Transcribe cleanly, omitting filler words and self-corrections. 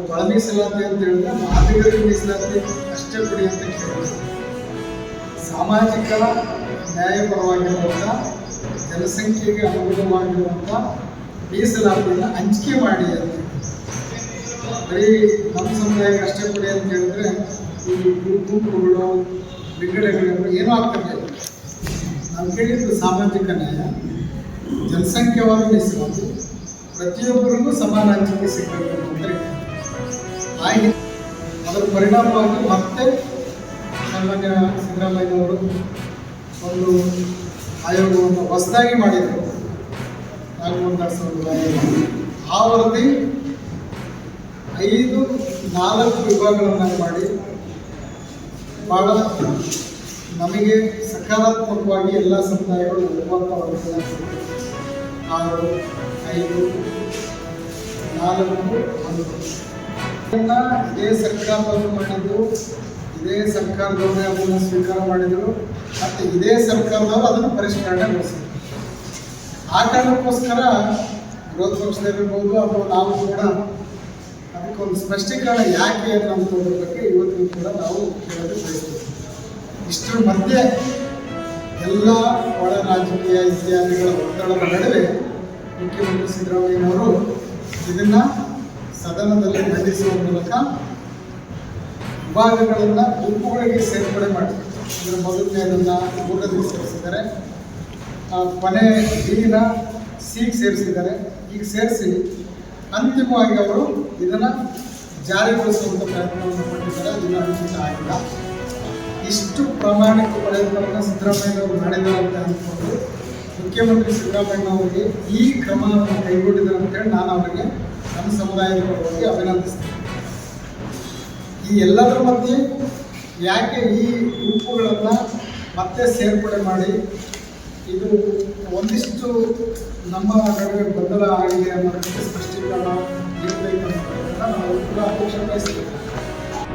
ಒಳ ಮೀಸಲಾತಿ ಅಂತ ಹೇಳಿದ್ರೆ ಮಾದಿಗರಿಗೆ ಮೀಸಲಾತಿ ಅಷ್ಟೇ ಕೊಡಿ ಅಂತ ಕೇಳಿದ್ರು. ಸಾಮಾಜಿಕ ನ್ಯಾಯಪರವಾಗಿರುವಂಥ ಜನಸಂಖ್ಯೆಗೆ ಅನುಗುಣವಾಗಿರುವಂಥ ಮೀಸಲಾತಿಯನ್ನು ಹಂಚಿಕೆ ಮಾಡಿ ಅಂತ. ಬರೀ ನಮ್ಮ ಸಮುದಾಯಕ್ಕೆ ಅಷ್ಟೇ ಕೊಡಿ ಅಂತ ಹೇಳಿದ್ರೆ ಈ ಗುಂಪುಗಳು ವಿಂಗಡಣೆಗಳು ಏನೂ ಆಗ್ತದೆ. ನಾವು ಕೇಳಿದ್ದು ಸಾಮಾಜಿಕ ನ್ಯಾಯ, ಜನಸಂಖ್ಯೆವಾದ ಮೀಸಲಾತಿ, ಪ್ರತಿಯೊಬ್ಬರಿಗೂ ಸಮಾನ ಹಂಚಿಕೆ ಸಿಗಬೇಕು ಅಂತ ಹಾಗೆ ಅದರ ಪರಿಣಾಮವಾಗಿ ಮತ್ತೆ ಸಾಮಾನ್ಯ ಸಿದ್ದರಾಮಯ್ಯನವರು ಒಂದು ಆಯೋಗವನ್ನು ಹೊಸದಾಗಿ ಮಾಡಿದರು. ನಾಗಮಂದಾಸ್ ಆ ವರದಿ 4 ವಿಭಾಗಗಳನ್ನು ಮಾಡಿ ಭಾಳ ನಮಗೆ ಸಕಾರಾತ್ಮಕವಾಗಿ ಎಲ್ಲ ಸಮುದಾಯಗಳು ಒಪ್ಪುವಂಥ ವರದಿಗಳನ್ನು 6, 5, 4, 1 ಇದೇ ಸರ್ಕಾರದವರು ಮಾಡಿದ್ದು, ಇದೇ ಸರ್ಕಾರದವರೇ ಅದನ್ನು ಸ್ವೀಕಾರ ಮಾಡಿದರು ಮತ್ತು ಇದೇ ಸರ್ಕಾರದವರು ಅದನ್ನು ಪರಿಷ್ಕರಣೆಗೊಳಿಸಿದರು. ಆ ಕಾರಣಕ್ಕೋಸ್ಕರ ವಿರೋಧ ಪಕ್ಷದಲ್ಲಿರ್ಬೋದು ಅಥವಾ ನಾವು ಕೂಡ ಅದಕ್ಕೊಂದು ಸ್ಪಷ್ಟೀಕರಣ ಯಾಕೆ ಅನ್ನೋದ್ರ ಬಗ್ಗೆ ಇವತ್ತಿಗೂ ಕೂಡ ನಾವು ಕೇಳೋದು ಬಯಸ್ತೀವಿ. ಇಷ್ಟರ ಮಧ್ಯೆ ಎಲ್ಲ ಒಳ ರಾಜಕೀಯ ಇತ್ಯಾದಿಗಳ ಒತ್ತಡದ ನಡುವೆ ಮುಖ್ಯಮಂತ್ರಿ ಸಿದ್ದರಾಮಯ್ಯನವರು ಇದನ್ನು ಸದನದಲ್ಲಿ ಮಂಡಿಸುವ ಮೂಲಕ ವಿಭಾಗಗಳನ್ನು ಗುಂಪುಗಳಿಗೆ ಸೇರ್ಪಡೆ ಮಾಡಿದ್ದಾರೆ. ಅದರ ಮೊದಲನೇದನ್ನು 3ರಲ್ಲಿ ಸೇರಿಸಿದ್ದಾರೆ, ಕೊನೆ D-ನ C ಸೇರಿಸಿದ್ದಾರೆ. ಈಗ ಸೇರಿಸಿ ಅಂತಿಮವಾಗಿ ಅವರು ಇದನ್ನು ಜಾರಿಗೊಳಿಸುವಂಥ ಪ್ರಯತ್ನವನ್ನು ಪಟ್ಟಿದ್ದಾರೆ. ಇದನ್ನು ಅನುಚಿತ ಆಗಿಲ್ಲ. ಇಷ್ಟು ಪ್ರಾಮಾಣಿಕ ಪ್ರಯತ್ನವನ್ನು ಸಿದ್ದರಾಮಯ್ಯನವರು ಮಾಡಿದ್ದಾರೆ ಅಂತ ಅಂದ್ಕೊಂಡು ಮುಖ್ಯಮಂತ್ರಿ ಸಿದ್ದರಾಮಯ್ಯನವರಿಗೆ ಈ ಕ್ರಮವನ್ನು ಕೈಗೊಂಡಿದ್ದಾರೆ ಅಂತೇಳಿ ನಾನು ಅವರಿಗೆ ನಮ್ಮ ಸಮುದಾಯದ ಪರವಾಗಿ ಅಭಿನಂದಿಸ್ತೇನೆ. ಈ ಎಲ್ಲದರ ಮಧ್ಯೆ ಯಾಕೆ ಈ ಗುಂಪುಗಳನ್ನು ಮತ್ತೆ ಸೇರ್ಪಡೆ ಮಾಡಿ ಇದು ಒಂದಿಷ್ಟು ನಮ್ಮ ನಡುವೆ ಗೊಂದಲ ಆಗಿದೆ ಅನ್ನೋದಕ್ಕೆ ಸ್ಪಷ್ಟೀಕರಣ ನೀಡಬೇಕು ಅನ್ನೋದನ್ನು ನಾವು ಕೂಡ ಅಪೇಕ್ಷೆ ಬಯಸ್ತೀವಿ.